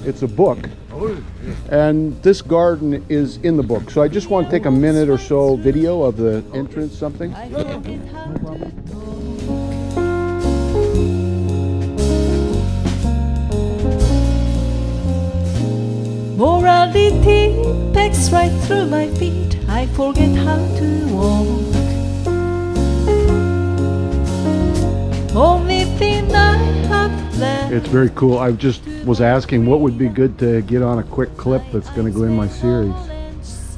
It's a book. Oh, yeah. And this garden is in the book. So I just want to take a minute or so video of the entrance, something. Morality pecks right through my feet. I forget how to walk. Only thing I have left. It's very cool. I just was asking what would be good to get on a quick clip that's going to go in my series.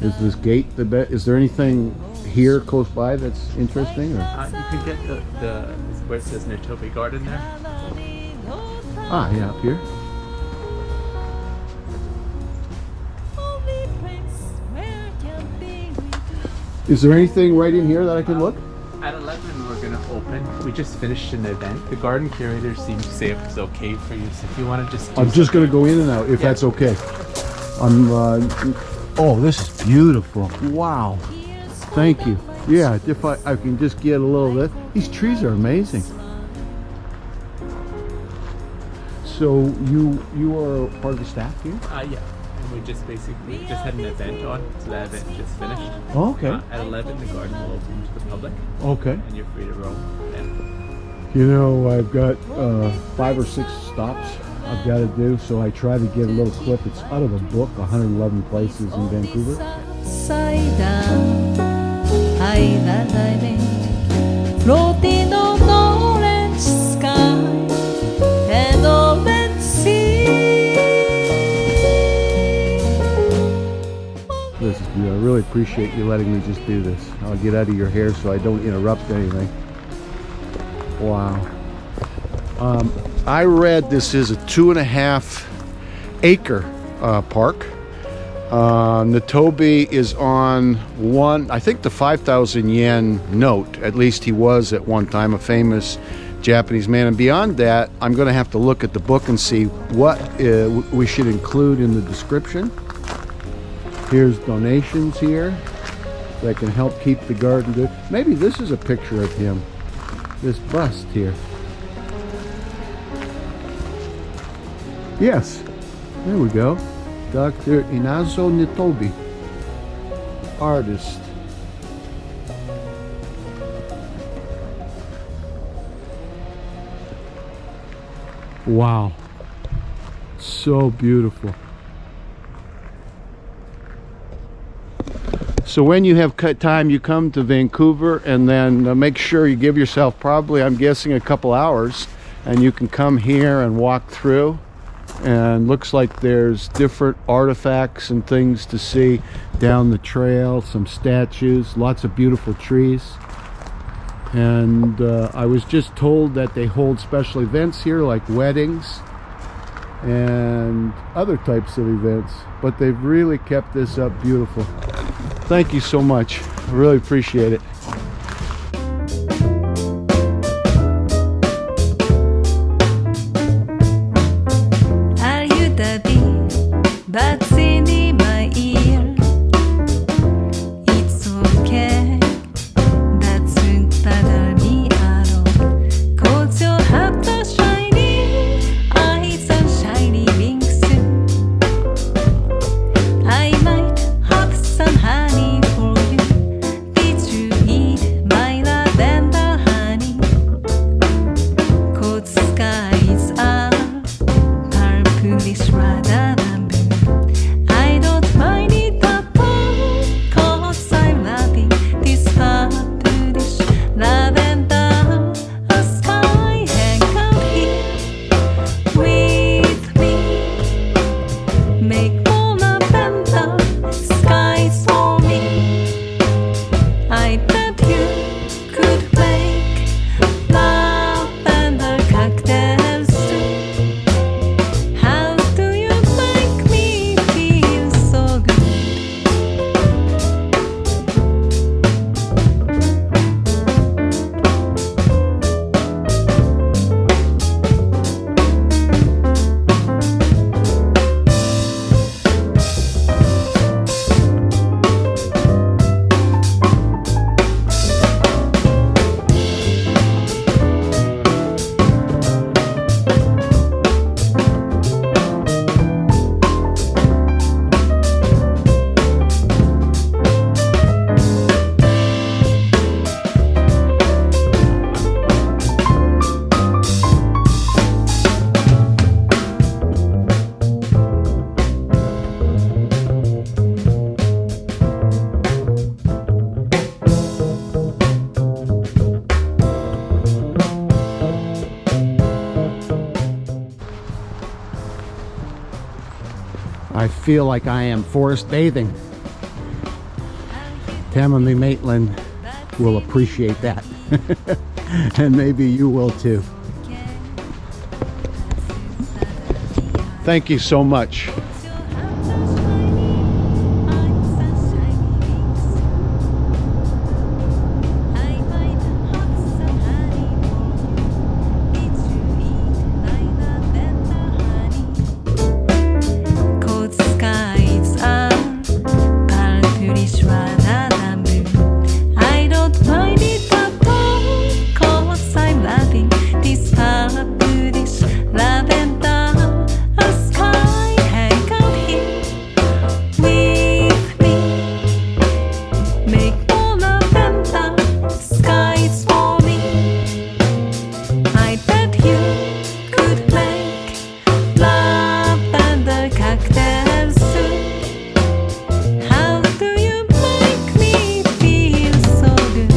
Is this gate the best? Is there anything here close by that's interesting? Or? You can get the where it says Nitobe Garden there. Ah, yeah, up here. Is there anything right in here that I can look? At 11 we're going to open. We just finished an event. The garden curator seemed to say it was okay for you. So if you want to just I'm just going to go in and out if that's okay. Oh, this is beautiful. Wow. Thank you. Yeah, if I can just get a little bit. These trees are amazing. So you are part of the staff here? Yeah. And we just basically just had an event on, so that event just finished. Oh, okay. At 11 the garden will open to the public. Okay. And you're free to roam. Yeah. You know, I've got 5 or 6 stops I've got to do, so I try to get a little clip. It's out of a book, 111 Places in Vancouver. Upside down, island I made, floating on orange sky and open sea. This is beautiful. I really appreciate you letting me just do this. I'll get out of your hair so I don't interrupt anything. Wow. I read this is a 2.5 acre park. Nitobe is on one, I think the 5,000 yen note. At least he was at one time a famous Japanese man. And beyond that, I'm going to have to look at the book and see what we should include in the description. Here's donations here that can help keep the garden good. Maybe this is a picture of him. This bust here. Yes, there we go. Dr. Inazo Nitobe, artist. Wow, so beautiful. So when you have time, you come to Vancouver, and then make sure you give yourself probably, I'm guessing, a couple hours, and you can come here and walk through. And looks like there's different artifacts and things to see down the trail, some statues, lots of beautiful trees. And I was just told that they hold special events here like weddings and other types of events, but they've really kept this up beautiful. Thank you so much. I really appreciate it. But sing in my ear, it's okay. That doesn't bother me at all. 'Cause you have the shiny eyes and shiny wings. I might have some honey for you. Did you feel like I am forest bathing. Tammany Maitland will appreciate that. And maybe you will too. Thank you so much. I don't mind it at all, 'cause I'm loving this purplish lavender sky. Hang out here with me, make more lavender skies for me. I bet you could make lavender cocktails soon. How do you make me feel so good?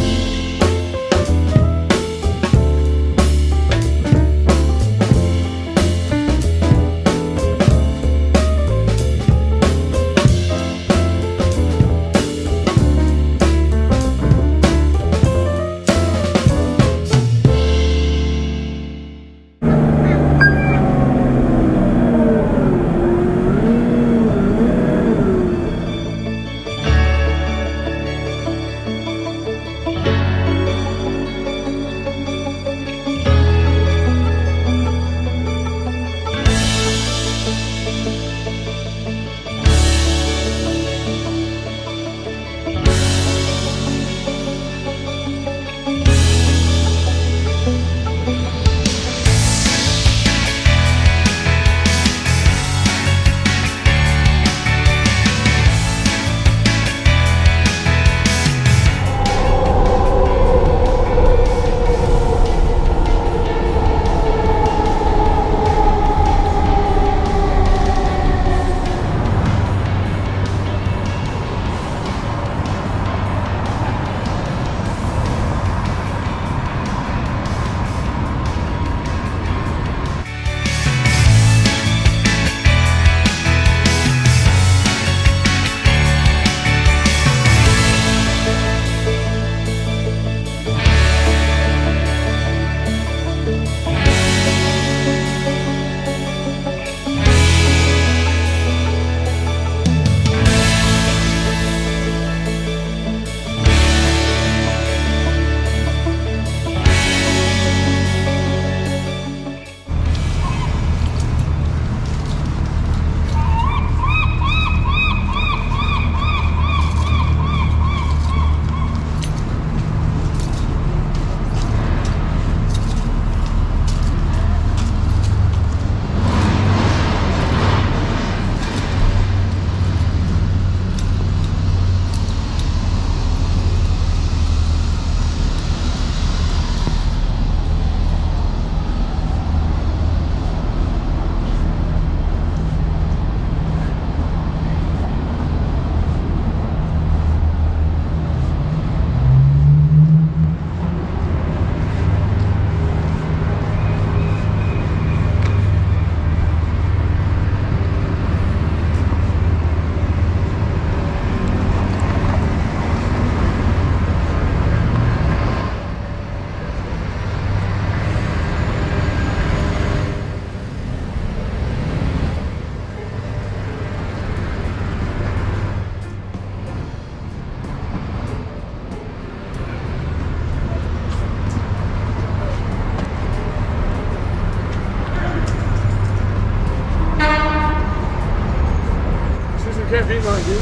Can't beat mine, dude.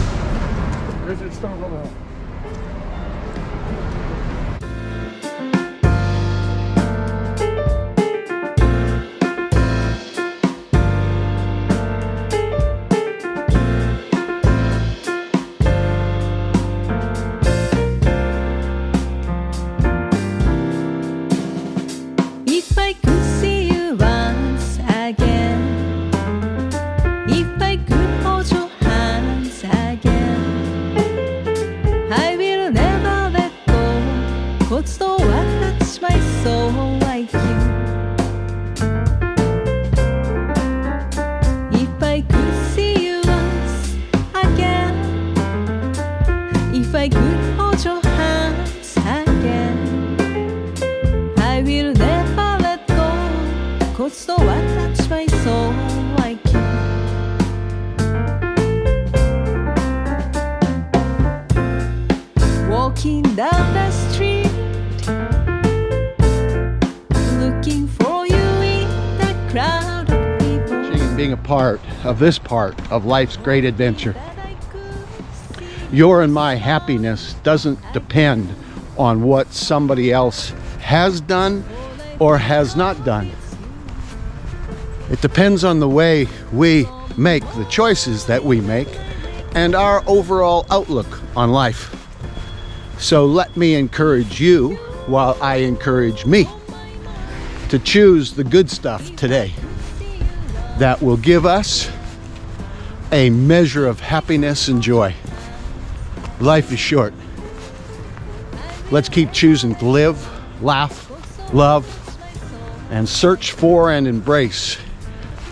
It's still going on. 「I will never let go being a part of this part of life's great adventure. Your and my happiness doesn't depend on what somebody else has done or has not done. It depends on the way we make the choices that we make and our overall outlook on life. So let me encourage you while I encourage me to choose the good stuff today that will give us a measure of happiness and joy. Life is short. Let's keep choosing to live, laugh, love, and search for and embrace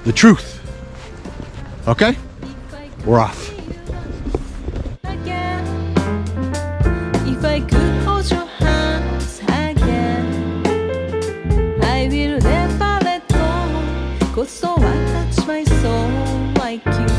the truth. Okay? We're off. If I could hold your hands again, I will never let go. 'Cause so I touch my soul like you.